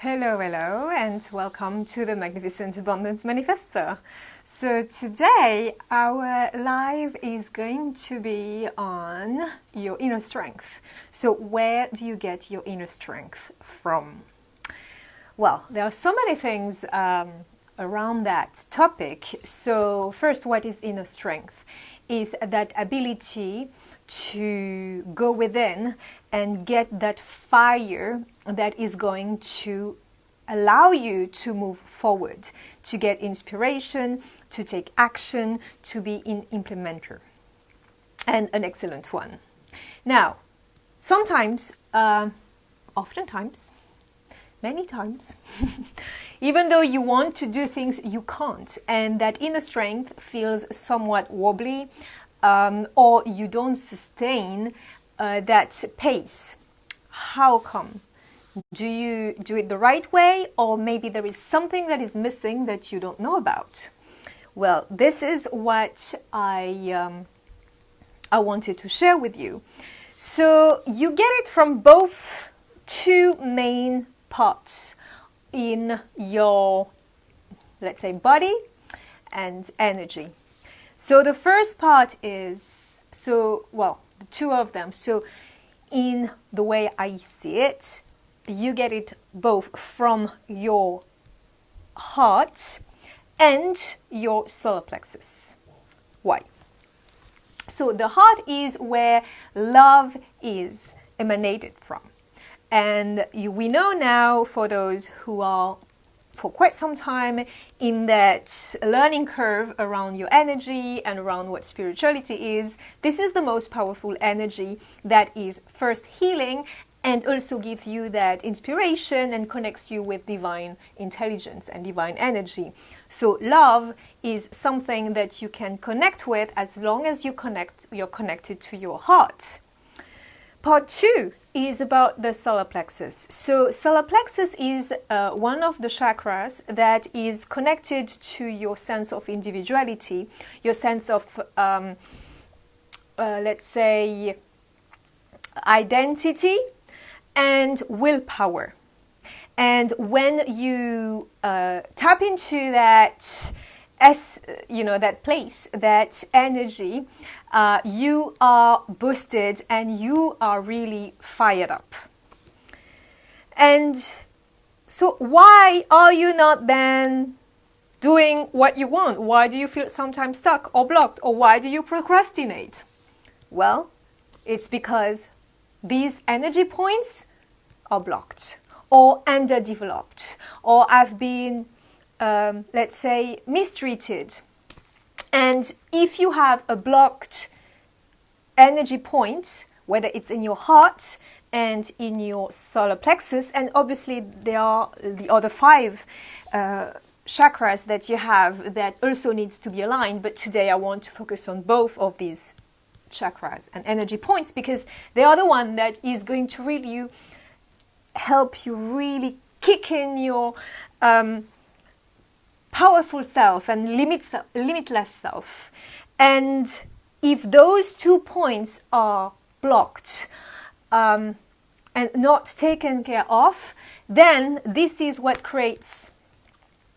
Hello, and welcome to the Magnificent Abundance Manifesto. So today our live is going to be on your inner strength. So where do you get your inner strength from? Well, there are so many things around that topic. So first, what is inner strength? Is that ability to go within and get that fire that is going to allow you to move forward, to get inspiration, to take action, to be an implementer, and an excellent one. Now, sometimes, oftentimes, many times, even though you want to do things, you can't, and that inner strength feels somewhat wobbly, or you don't sustain that pace. How come? Do you do it the right way, or maybe there is something that is missing that you don't know about? Well, this is what I wanted to share with you. So you get it from both two main parts in your, let's say, body and energy. So the first part is, the two of them. So in the way I see it, you get it both from your heart and your solar plexus. Why? So the heart is where love is emanated from. And we know now, for those who are for quite some time in that learning curve around your energy and around what spirituality is, this is the most powerful energy that is first healing and also gives you that inspiration and connects you with divine intelligence and divine energy. So love is something that you can connect with as long as you're connected to your heart. Part two is about the solar plexus. So solar plexus is one of the chakras that is connected to your sense of individuality, your sense of, let's say, identity and willpower. And when you tap into that, that place, that energy, you are boosted and you are really fired up. And so why are you not then doing what you want? Why do you feel sometimes stuck or blocked? Or why do you procrastinate? Well, it's because these energy points are blocked or underdeveloped or have been, let's say, mistreated. And if you have a blocked energy point, whether it's in your heart and in your solar plexus, and obviously there are the other 5 chakras that you have that also needs to be aligned, but today I want to focus on both of these chakras and energy points because they are the one that is going to really help you really kick in your powerful self and limitless self. And if those 2 points are blocked and not taken care of, then this is what creates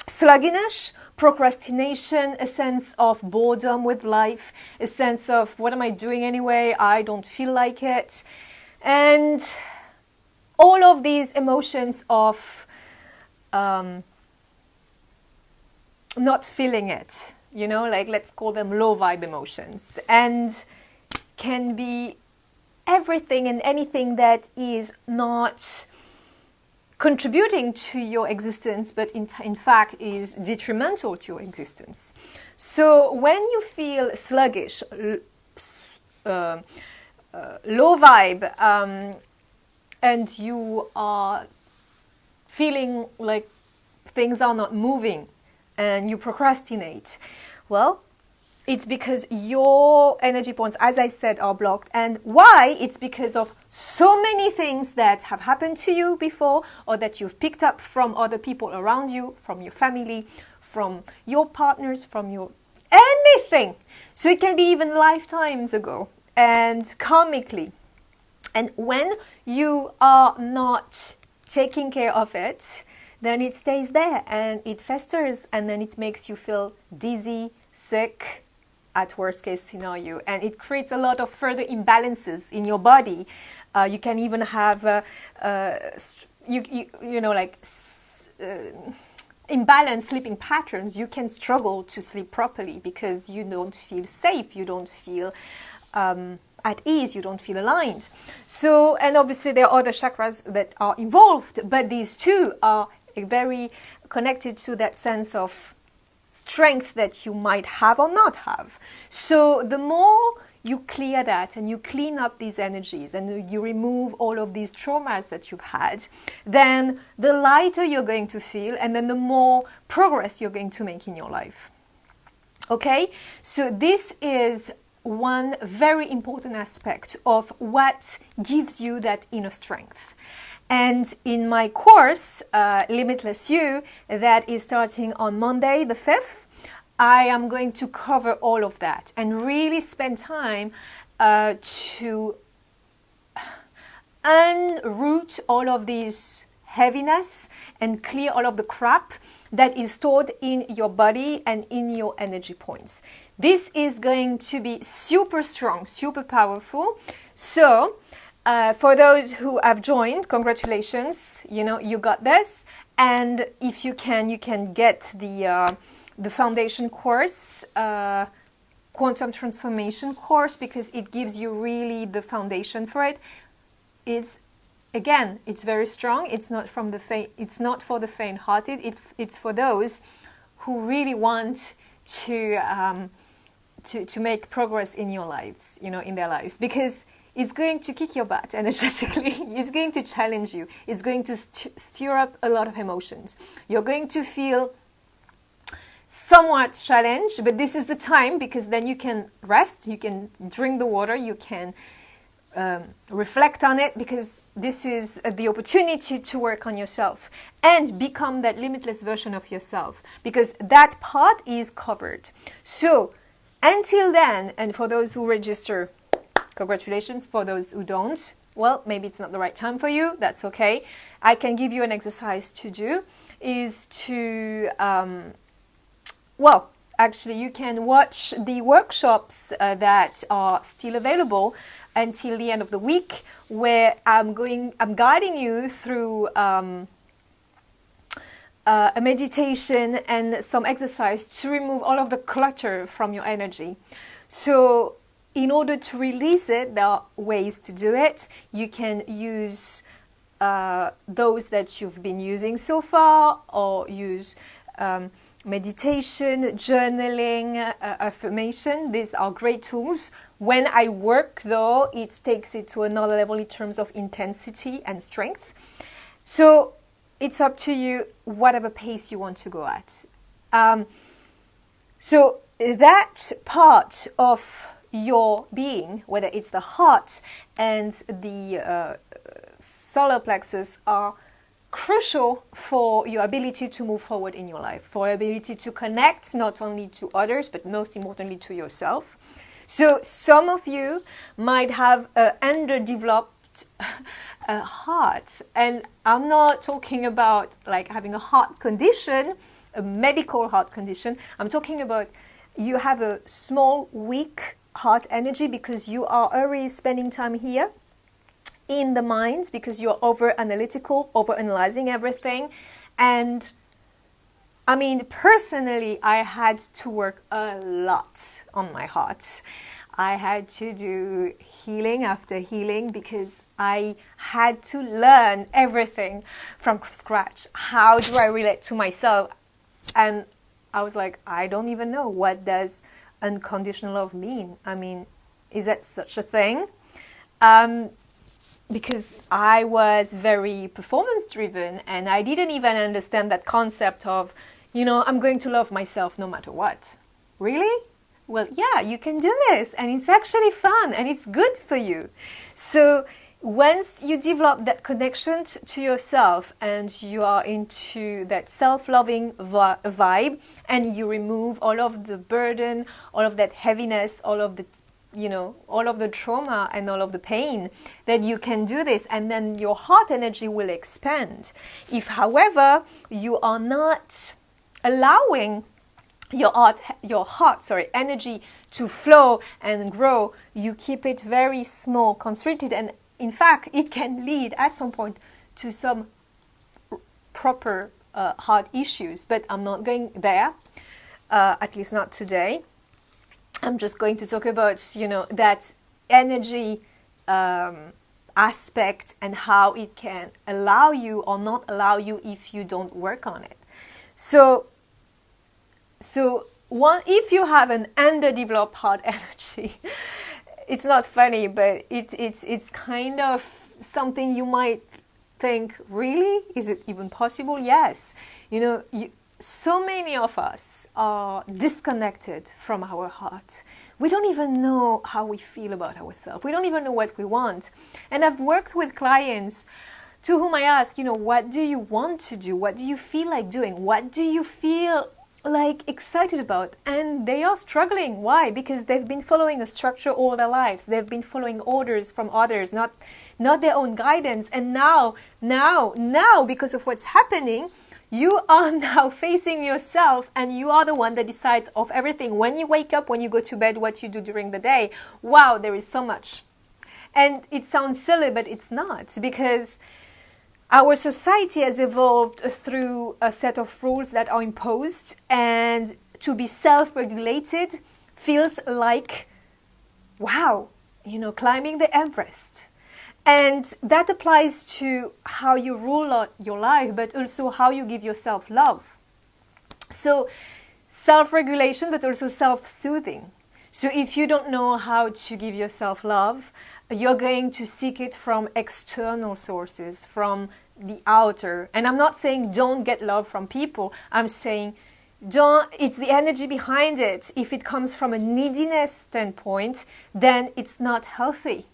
sluggishness, procrastination, a sense of boredom with life, a sense of what am I doing anyway, I don't feel like it, and all of these emotions of not feeling it, let's call them low vibe emotions, and can be everything and anything that is not contributing to your existence, but in fact is detrimental to your existence. So when you feel sluggish, low vibe, and you are feeling like things are not moving and you procrastinate, well, it's because your energy points, as I said, are blocked. And why? It's because of so many things that have happened to you before, or that you've picked up from other people around you, from your family, from your partners, from your anything. So it can be even lifetimes ago and karmically. And when you are not taking care of it, then it stays there and it festers, and then it makes you feel dizzy, sick, at worst case scenario, and it creates a lot of further imbalances in your body. You can even have imbalanced sleeping patterns. You can struggle to sleep properly because you don't feel safe, you don't feel at ease, you don't feel aligned. So, and obviously there are other chakras that are involved, but these two are very connected to that sense of strength that you might have or not have. So the more you clear that and you clean up these energies and you remove all of these traumas that you've had, then the lighter you're going to feel, and then the more progress you're going to make in your life. Okay, so this is one very important aspect of what gives you that inner strength. And in my course, Limitless You, that is starting on Monday the 5th, I am going to cover all of that and really spend time to unroot all of these heaviness and clear all of the crap that is stored in your body and in your energy points. This is going to be super strong, super powerful. So for those who have joined, congratulations, you got this. And if you can get the foundation course, Quantum Transformation course, because it gives you really the foundation for it. It's very strong. It's not for the faint-hearted. It's for those who really want to make progress in your lives, in their lives, because it's going to kick your butt energetically. It's going to challenge you. It's going to stir up a lot of emotions. You're going to feel somewhat challenged, but this is the time, because then you can rest, you can drink the water, you can reflect on it, because this is the opportunity to work on yourself and become that limitless version of yourself, because that part is covered. So until then, and for those who register, congratulations. For those who don't, well, maybe it's not the right time for you. That's okay. I can give you an exercise to do, is to actually you can watch the workshops that are still available until the end of the week, where I'm guiding you through a meditation and some exercise to remove all of the clutter from your energy. So in order to release it, there are ways to do it. You can use those that you've been using so far, or use meditation, journaling, affirmation. These are great tools. When I work, though, it takes it to another level in terms of intensity and strength. So it's up to you, whatever pace you want to go at. So that part of your being, whether it's the heart and the solar plexus, are crucial for your ability to move forward in your life, for your ability to connect not only to others, but most importantly to yourself. So some of you might have an underdeveloped heart, and I'm not talking about like having a heart condition, a medical heart condition. I'm talking about you have a small, weak heart energy because you are already spending time here in the mind, because you're over analytical, over analyzing everything. And I mean, personally, I had to work a lot on my heart. I had to do healing after healing, because I had to learn everything from scratch. How do I relate to myself? And I was like, I don't even know, what does unconditional love mean? I mean, is that such a thing? Because I was very performance driven, and I didn't even understand that concept of, I'm going to love myself no matter what. Really? Well, yeah, you can do this, and it's actually fun, and it's good for you. So once you develop that connection to yourself, and you are into that self-loving vibe, and you remove all of the burden, all of that heaviness, all of the all of the trauma and all of the pain, that you can do this, and then your heart energy will expand. If, however, you are not allowing your heart energy to flow and grow, you keep it very small, constricted, and in fact it can lead at some point to some proper heart issues. But I'm not going there, at least not today. I'm just going to talk about that energy aspect and how it can allow you or not allow you if you don't work on it. So if you have an underdeveloped heart energy, it's not funny, but it's kind of something you might think, really? Is it even possible? Yes. So many of us are disconnected from our heart. We don't even know how we feel about ourselves. We don't even know what we want. And I've worked with clients to whom I ask, what do you want to do? What do you feel like doing? What do you feel like excited about? And they are struggling. Why? Because they've been following a structure all their lives. They've been following orders from others, not their own guidance. And now, because of what's happening, you are now facing yourself, and you are the one that decides of everything. When you wake up, when you go to bed, what you do during the day. Wow, there is so much. And it sounds silly, but it's not, because our society has evolved through a set of rules that are imposed, and to be self-regulated feels like, wow, climbing the Everest. And that applies to how you rule your life, but also how you give yourself love. So self-regulation, but also self-soothing. So if you don't know how to give yourself love, you're going to seek it from external sources, from the outer. And I'm not saying don't get love from people. I'm saying it's the energy behind it. If it comes from a neediness standpoint, then it's not healthy.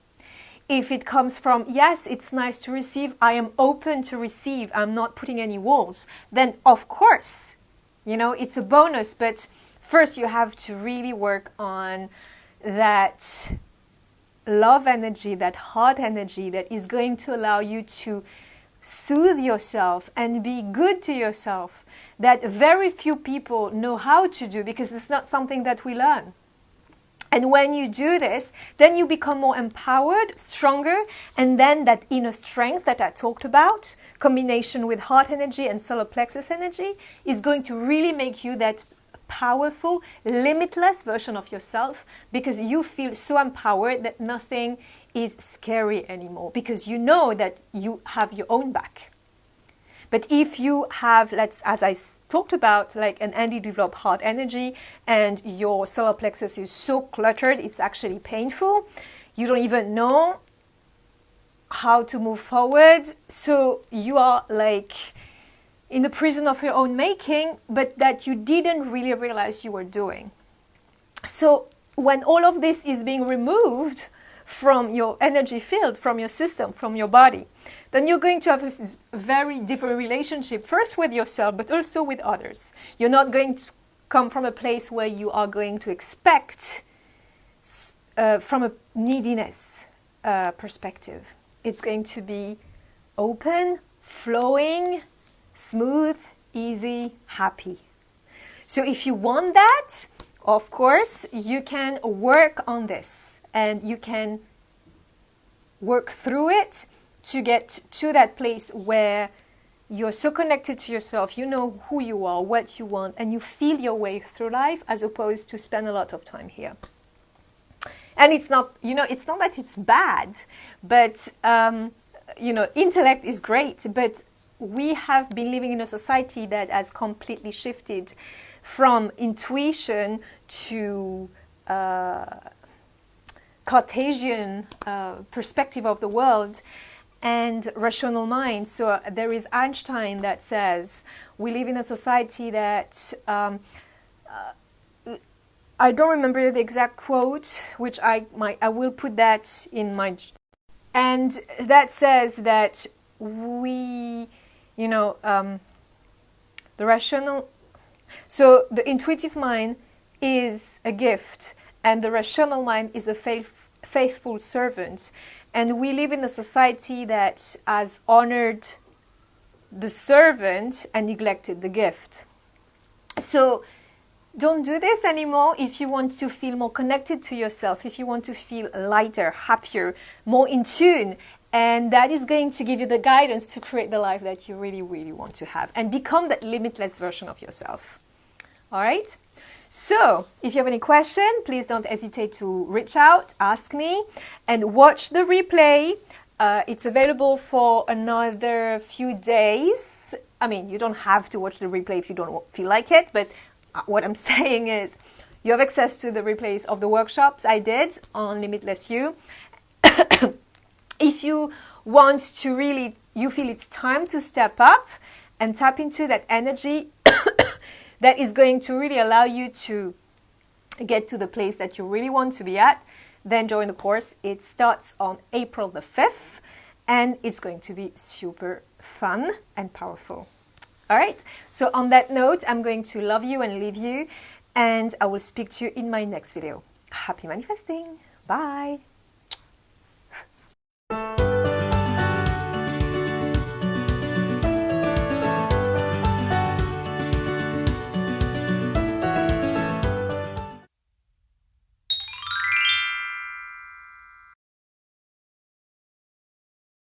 If it comes from, yes, it's nice to receive, I am open to receive, I'm not putting any walls, then of course, it's a bonus. But first you have to really work on that love energy, that heart energy that is going to allow you to soothe yourself and be good to yourself, that very few people know how to do, because it's not something that we learn. And when you do this, then you become more empowered, stronger, and then that inner strength that I talked about, combination with heart energy and solar plexus energy, is going to really make you that powerful, limitless version of yourself, because you feel so empowered that nothing is scary anymore, because you know that you have your own back. But if you have, as I talked about, like an underdeveloped heart energy, and your solar plexus is so cluttered, it's actually painful. You don't even know how to move forward. So you are like in the prison of your own making, but that you didn't really realize you were doing. So when all of this is being removed from your energy field, from your system, from your body, then you're going to have a very different relationship, first with yourself, but also with others. You're not going to come from a place where you are going to expect from a neediness perspective. It's going to be open, flowing, smooth, easy, happy. So if you want that, of course, you can work on this, and you can work through it to get to that place where you're so connected to yourself, you know who you are, what you want, and you feel your way through life, as opposed to spend a lot of time here. And it's not, it's not that it's bad, but, intellect is great, but we have been living in a society that has completely shifted from intuition to Cartesian perspective of the world and rational mind. So there is Einstein that says we live in a society that I don't remember the exact quote, which I will put that in my, and that says that we, the rational, so the intuitive mind is a gift, and the rational mind is a faithful servant. And we live in a society that has honored the servant and neglected the gift. So don't do this anymore if you want to feel more connected to yourself, if you want to feel lighter, happier, more in tune. And that is going to give you the guidance to create the life that you really, really want to have and become that limitless version of yourself. All right? So, if you have any question, please don't hesitate to reach out, ask me, and watch the replay. It's available for another few days. I mean, you don't have to watch the replay if you don't feel like it, but what I'm saying is you have access to the replays of the workshops I did on Limitless You. If you want to really, you feel it's time to step up and tap into that energy that is going to really allow you to get to the place that you really want to be at, then join the course. It starts on April the 5th and it's going to be super fun and powerful. All right, so on that note, I'm going to love you and leave you, and I will speak to you in my next video. Happy manifesting. Bye.